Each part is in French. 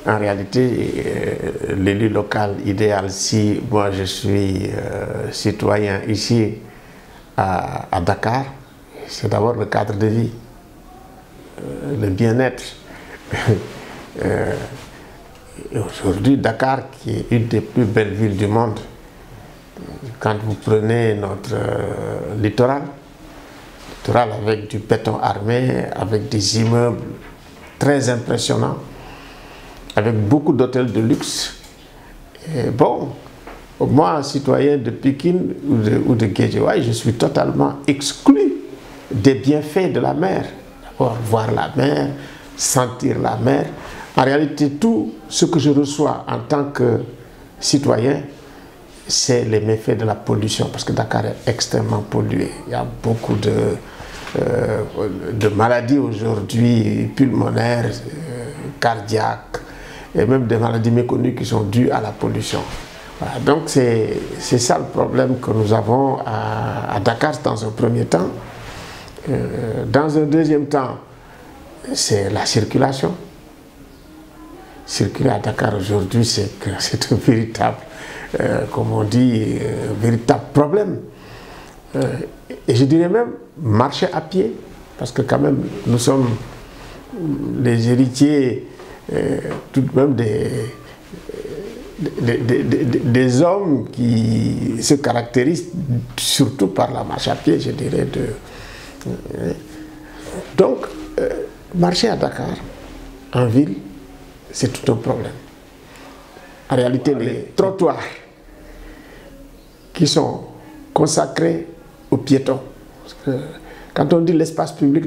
En réalité, l'élu local idéal, si moi je suis citoyen ici à Dakar, c'est d'abord le cadre de vie, le bien-être. Aujourd'hui, Dakar, qui est une des plus belles villes du monde, quand vous prenez notre littoral avec du béton armé, avec des immeubles très impressionnants, avec beaucoup d'hôtels de luxe. Et bon, moi, citoyen de Pékin ou de Guédiawaye, je suis totalement exclu des bienfaits de la mer. D'abord, voir la mer, sentir la mer. En réalité, tout ce que je reçois en tant que citoyen, c'est les méfaits de la pollution, parce que Dakar est extrêmement pollué. Il y a beaucoup de maladies aujourd'hui, pulmonaires, cardiaques, et même des maladies méconnues qui sont dues à la pollution. Voilà, donc c'est ça le problème que nous avons à Dakar dans un premier temps. Dans un deuxième temps, c'est la circulation. Circuler à Dakar aujourd'hui, c'est un véritable, comme on dit, véritable problème. Et je dirais même marcher à pied, parce que quand même, nous sommes les héritiers tout de même des hommes qui se caractérisent surtout par la marche à pied, je dirais. Donc, marcher à Dakar, en ville, c'est tout un problème. En réalité, les trottoirs qui sont consacrés aux piétons. Parce que quand on dit l'espace public,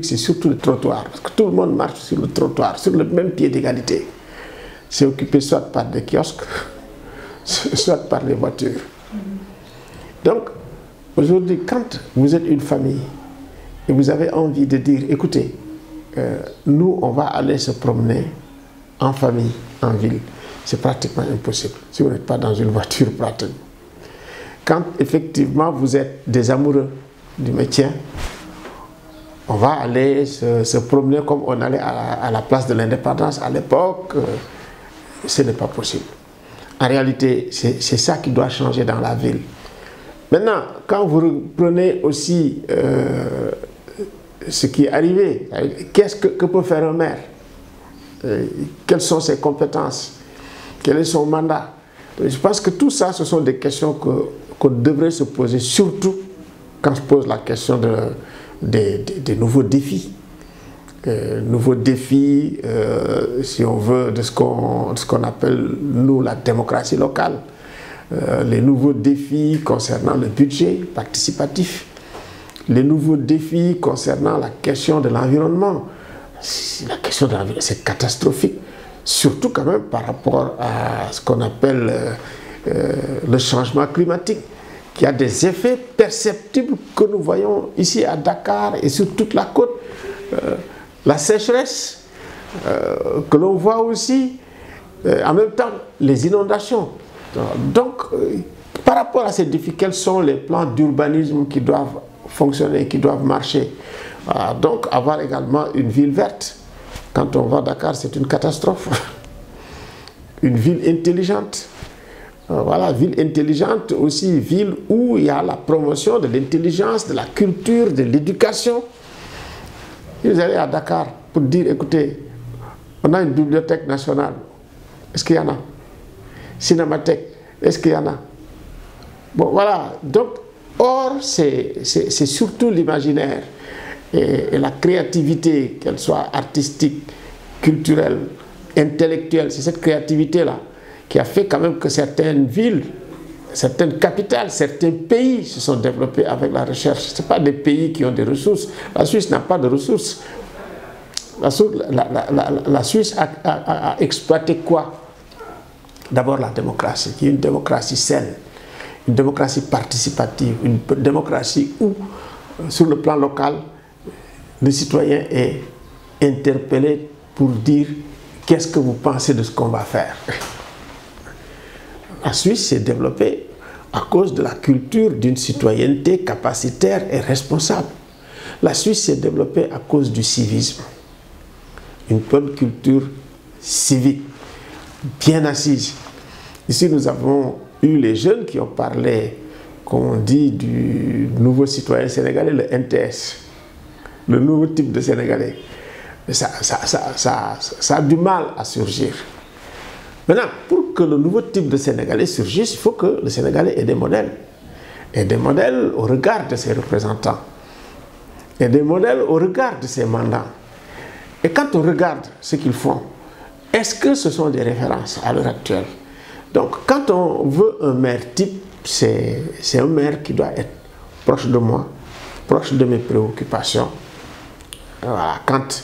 c'est surtout le trottoir. Parce que tout le monde marche sur le trottoir, sur le même pied d'égalité. C'est occupé soit par des kiosques, soit par les voitures. Donc, aujourd'hui, quand vous êtes une famille et vous avez envie de dire, écoutez, nous, on va aller se promener en famille, en ville, c'est pratiquement impossible si vous n'êtes pas dans une voiture pratique. Quand effectivement vous êtes des amoureux du métier, on va aller se promener comme on allait à la place de l'Indépendance à l'époque. Ce n'est pas possible. En réalité, c'est ça qui doit changer dans la ville. Maintenant, quand vous reprenez aussi ce qui est arrivé, qu'est-ce que peut faire un maire? Quelles sont ses compétences? Quel est son mandat? Je pense que tout ça, ce sont des questions qu'on devrait se poser, surtout quand se pose la question des nouveaux défis. Nouveaux défis, si on veut, de ce qu'on appelle, nous, la démocratie locale. Les nouveaux défis concernant le budget participatif. Les nouveaux défis concernant la question de l'environnement. La question de l'environnement, c'est catastrophique. Surtout quand même par rapport à ce qu'on appelle le changement climatique, qui a des effets perceptibles que nous voyons ici à Dakar et sur toute la côte. La sécheresse, que l'on voit aussi, en même temps les inondations. Donc, par rapport à ces défis, quels sont les plans d'urbanisme qui doivent fonctionner, qui doivent marcher? Donc, avoir également une ville verte. Quand on va à Dakar, c'est une catastrophe. Une ville intelligente. Voilà, ville intelligente aussi, ville où il y a la promotion de l'intelligence, de la culture, de l'éducation. Vous allez à Dakar pour dire, écoutez, on a une bibliothèque nationale. Est-ce qu'il y en a? Cinémathèque, est-ce qu'il y en a? Bon, voilà. Donc, or, c'est surtout l'imaginaire et la créativité, qu'elle soit artistique, culturelle, intellectuelle. C'est cette créativité-là qui a fait quand même que certaines villes, certaines capitales, certains pays se sont développés avec la recherche. Ce ne sont pas des pays qui ont des ressources. La Suisse n'a pas de ressources. La Suisse a exploité quoi? D'abord la démocratie, qui est une démocratie saine, une démocratie participative, une démocratie où, sur le plan local, le citoyen est interpellé pour dire qu'est-ce que vous pensez de ce qu'on va faire. La Suisse s'est développée à cause de la culture d'une citoyenneté capacitaire et responsable. La Suisse s'est développée à cause du civisme, une bonne culture civique. bien assise. Ici, nous avons eu les jeunes qui ont parlé, comme on dit, du nouveau citoyen sénégalais, le NTS, le nouveau type de Sénégalais. Mais ça a du mal à surgir. Maintenant, pour que le nouveau type de Sénégalais surgisse, il faut que le Sénégalais ait des modèles. Et des modèles au regard de ses représentants. Et des modèles au regard de ses mandats. Et quand on regarde ce qu'ils font, est-ce que ce sont des références à l'heure actuelle? Donc, quand on veut un maire type, c'est un maire qui doit être proche de moi, proche de mes préoccupations. Voilà, quand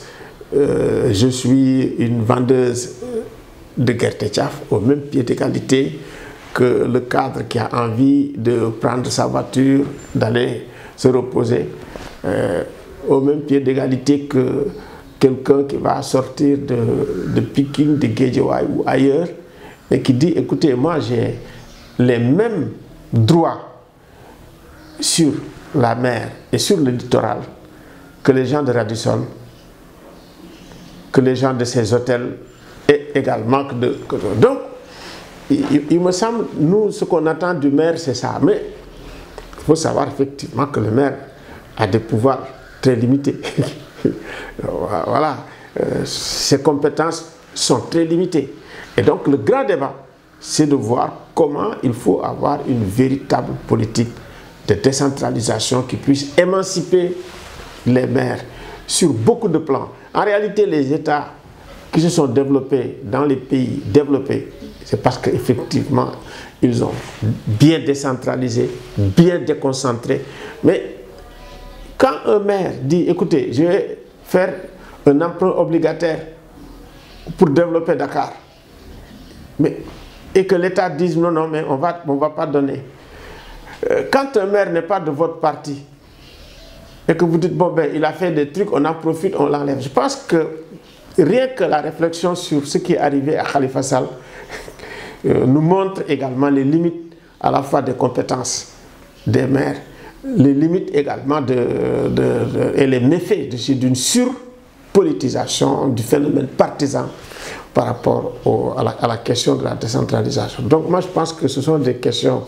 je suis une vendeuse de Gertechaf au même pied d'égalité que le cadre qui a envie de prendre sa voiture, d'aller se reposer, au même pied d'égalité que quelqu'un qui va sortir de Pikine, de Guédiawaye ou ailleurs, et qui dit, écoutez, moi j'ai les mêmes droits sur la mer et sur le littoral que les gens de Radisson, que les gens de ces hôtels et également que de... Donc, il me semble, nous, ce qu'on attend du maire, c'est ça. Mais il faut savoir effectivement que le maire a des pouvoirs très limités. Voilà, ses compétences sont très limitées. Et donc, le grand débat, c'est de voir comment il faut avoir une véritable politique de décentralisation qui puisse émanciper les maires sur beaucoup de plans. En réalité, les États qui se sont développés dans les pays développés, c'est parce qu'effectivement, ils ont bien décentralisé, bien déconcentré. Mais quand un maire dit, écoutez, je vais faire un emprunt obligataire pour développer Dakar, et que l'État dise non, non, mais on va pas donner. Quand un maire n'est pas de votre parti, et que vous dites, bon, ben, il a fait des trucs, on en profite, on l'enlève. Je pense que rien que la réflexion sur ce qui est arrivé à Khalifa Sall nous montre également les limites à la fois des compétences des maires, les limites également et les méfaits d'une surpolitisation du phénomène partisan par rapport à la question de la décentralisation. Donc moi je pense que ce sont des questions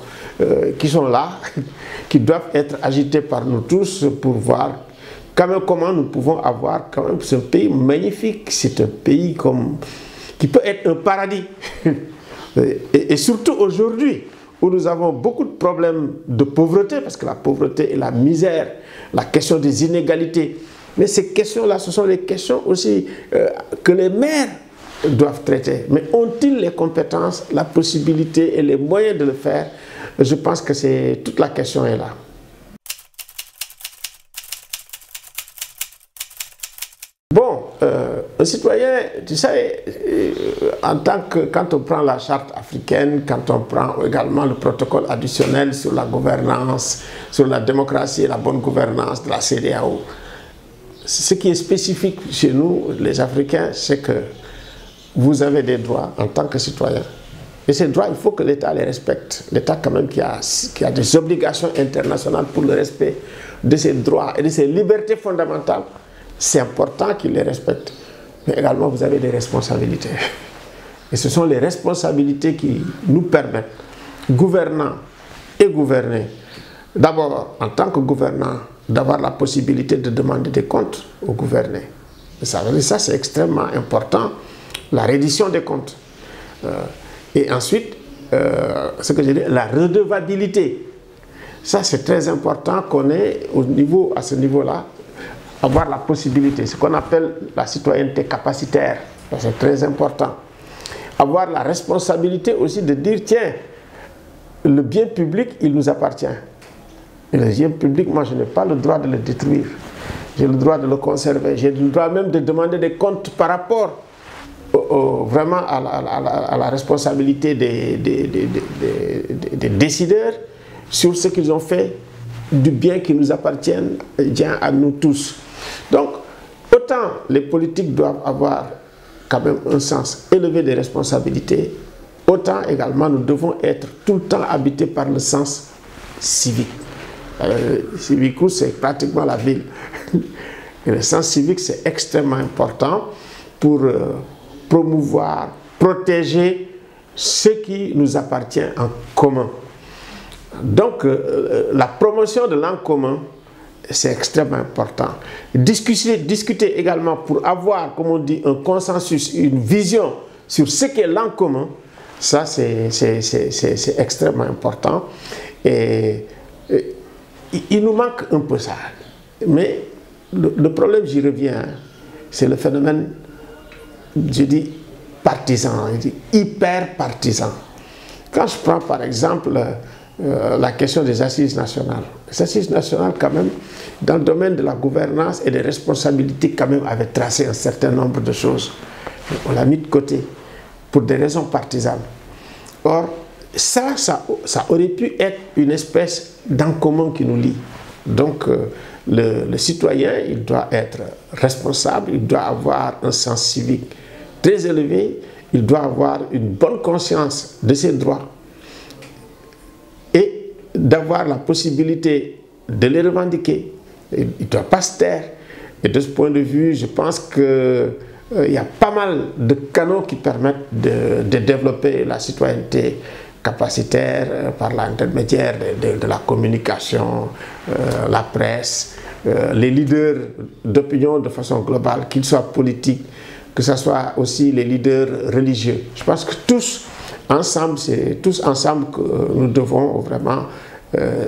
qui sont là, qui doivent être agitées par nous tous pour voir quand même comment nous pouvons avoir quand même ce pays magnifique. C'est un pays qui peut être un paradis. Et surtout aujourd'hui, où nous avons beaucoup de problèmes de pauvreté, parce que la pauvreté et la misère, la question des inégalités. Mais ces questions-là, ce sont les questions aussi que les maires doivent traiter. Mais ont-ils les compétences, la possibilité et les moyens de le faire? Je pense que toute la question est là. Bon, un citoyen, tu sais, quand on prend la charte africaine, quand on prend également le protocole additionnel sur la gouvernance, sur la démocratie et la bonne gouvernance de la CEDEAO, ce qui est spécifique chez nous, les Africains, c'est que vous avez des droits en tant que citoyen. Et ces droits, il faut que l'État les respecte. L'État quand même qui a des obligations internationales pour le respect de ses droits et de ses libertés fondamentales. C'est important qu'il les respecte. Mais également, vous avez des responsabilités. Et ce sont les responsabilités qui nous permettent, gouvernants et gouvernés, d'abord, en tant que gouvernants, d'avoir la possibilité de demander des comptes aux gouvernés. Et ça c'est extrêmement important, la reddition des comptes. Et ensuite, ce que j'ai dit, la redevabilité. Ça, c'est très important qu'on ait à ce niveau-là, avoir la possibilité, ce qu'on appelle la citoyenneté capacitaire. C'est très important. Avoir la responsabilité aussi de dire, tiens, le bien public, il nous appartient. Et le bien public, moi, je n'ai pas le droit de le détruire. J'ai le droit de le conserver. J'ai le droit même de demander des comptes par rapport vraiment à la responsabilité des décideurs sur ce qu'ils ont fait du bien qui nous appartient à nous tous. Donc, autant les politiques doivent avoir quand même un sens élevé des responsabilités, autant également nous devons être tout le temps habités par le sens civique. Civicus, c'est pratiquement la ville. Et le sens civique, c'est extrêmement important pour promouvoir, protéger ce qui nous appartient en commun. Donc, la promotion de l'en commun, c'est extrêmement important. Discuter également pour avoir, comme on dit, un consensus, une vision sur ce qu'est l'en commun, ça c'est extrêmement important. Et il nous manque un peu ça. Mais le problème, j'y reviens, c'est le phénomène, je dis, partisan, je dis hyper partisan. Quand je prends par exemple la question des assises nationales. Les assises nationales, quand même, dans le domaine de la gouvernance et des responsabilités, quand même, avaient tracé un certain nombre de choses. On l'a mis de côté pour des raisons partisanes. Or, ça aurait pu être une espèce d'en commun qui nous lie. Donc, le citoyen, il doit être responsable, il doit avoir un sens civique très élevé, il doit avoir une bonne conscience de ses droits et d'avoir la possibilité de les revendiquer. Il ne doit pas se taire. Et de ce point de vue, je pense qu'il y a pas mal de canaux qui permettent de développer la citoyenneté capacitaire par l'intermédiaire de la communication, la presse, les leaders d'opinion de façon globale, qu'ils soient politiques, que ce soit aussi les leaders religieux. Je pense que tous ensemble, c'est tous ensemble que nous devons vraiment,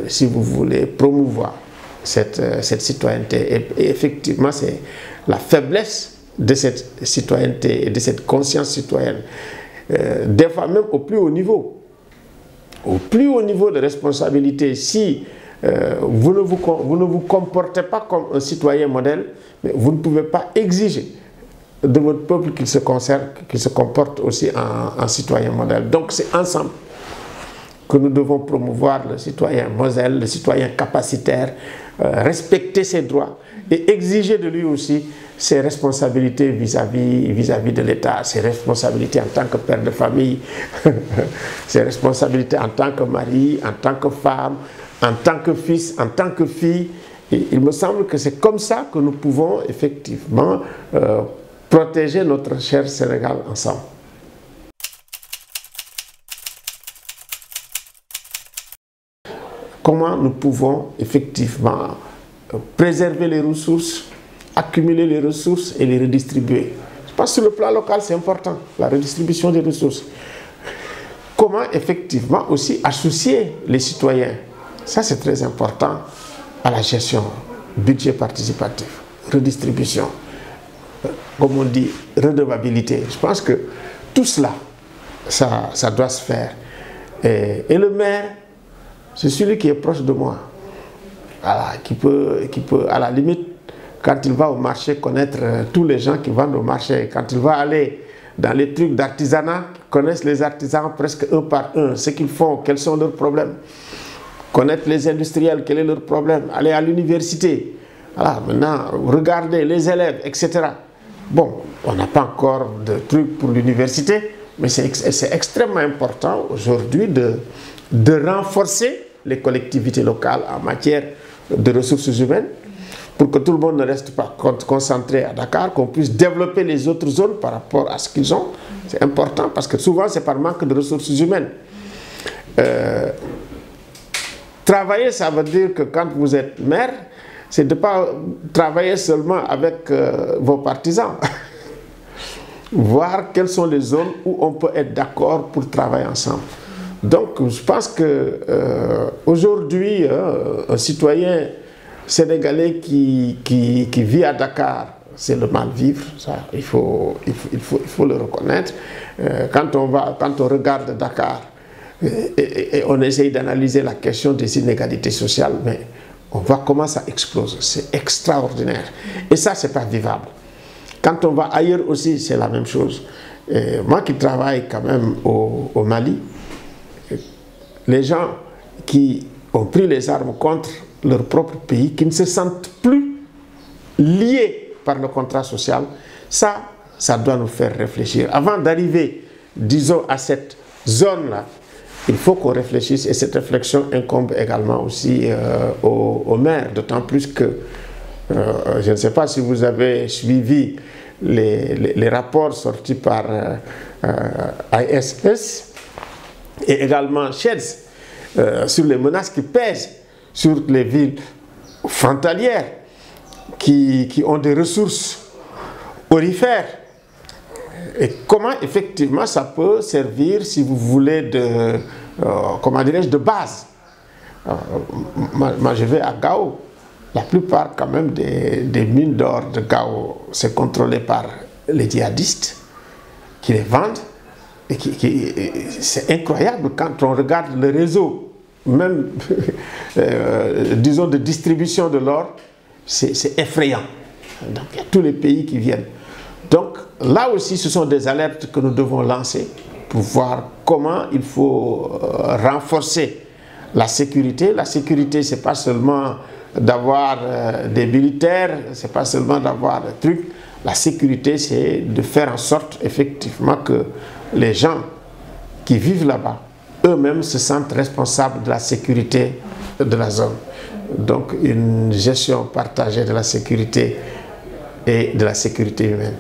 si vous voulez, promouvoir cette citoyenneté. Et effectivement, c'est la faiblesse de cette citoyenneté et de cette conscience citoyenne. Des fois même au plus haut niveau. Au plus haut niveau de responsabilité, si vous ne vous comportez pas comme un citoyen modèle, mais vous ne pouvez pas exiger de votre peuple qu'il se comporte aussi en citoyen modèle. Donc c'est ensemble que nous devons promouvoir le citoyen modèle, le citoyen capacitaire, respecter ses droits et exiger de lui aussi ses responsabilités vis-à-vis de l'État, ses responsabilités en tant que père de famille, ses responsabilités en tant que mari, en tant que femme, en tant que fils, en tant que fille. Et il me semble que c'est comme ça que nous pouvons effectivement protéger notre cher Sénégal ensemble. Comment nous pouvons effectivement préserver les ressources, accumuler les ressources et les redistribuer. Je pense que sur le plan local, c'est important, la redistribution des ressources. Comment effectivement aussi associer les citoyens, ça c'est très important, à la gestion, budget participatif, redistribution, comme on dit, redevabilité. Je pense que tout cela, ça doit se faire. Et le maire, c'est celui qui est proche de moi, voilà, qui peut, à la limite, quand il va au marché, connaître tous les gens qui vendent au marché. Quand il va aller dans les trucs d'artisanat, connaissent les artisans presque un par un, ce qu'ils font, quels sont leurs problèmes. Connaître les industriels, quel est leur problème. Aller à l'université, voilà, maintenant, regarder les élèves, etc. Bon, on n'a pas encore de trucs pour l'université, mais c'est extrêmement important aujourd'hui de renforcer les collectivités locales en matière de ressources humaines, pour que tout le monde ne reste pas concentré à Dakar, qu'on puisse développer les autres zones par rapport à ce qu'ils ont. C'est important parce que souvent c'est par manque de ressources humaines. Travailler, ça veut dire que quand vous êtes maire, c'est de ne pas travailler seulement avec vos partisans. Voir quelles sont les zones où on peut être d'accord pour travailler ensemble. Donc je pense que aujourd'hui, un citoyen sénégalais qui vit à Dakar, c'est le mal vivre, ça, il faut le reconnaître. Quand on regarde Dakar et on essaye d'analyser la question des inégalités sociales, mais on voit comment ça explose, c'est extraordinaire. Et ça, c'est pas vivable. Quand on va ailleurs aussi, c'est la même chose. Et moi qui travaille quand même au Mali, les gens qui ont pris les armes contre leur propre pays, qui ne se sentent plus liés par le contrat social, ça doit nous faire réfléchir. Avant d'arriver, disons, à cette zone-là, il faut qu'on réfléchisse et cette réflexion incombe également aussi aux maires, d'autant plus que, je ne sais pas si vous avez suivi les rapports sortis par ISS et également Sheds, sur les menaces qui pèsent sur les villes frontalières qui ont des ressources aurifères. Et comment effectivement ça peut servir, si vous voulez, de, comment dirais-je, de base. Moi je vais à Gao. La plupart quand même des mines d'or de Gao, c'est contrôlé par les djihadistes qui les vendent. Et c'est incroyable quand on regarde le réseau, même disons de distribution de l'or, c'est effrayant. Donc il y a tous les pays qui viennent. Donc là aussi ce sont des alertes que nous devons lancer pour voir comment il faut renforcer la sécurité. La sécurité, c'est pas seulement d'avoir des militaires, c'est pas seulement d'avoir des trucs. La sécurité, c'est de faire en sorte effectivement que les gens qui vivent là-bas, eux-mêmes se sentent responsables de la sécurité de la zone. Donc une gestion partagée de la sécurité et de la sécurité humaine.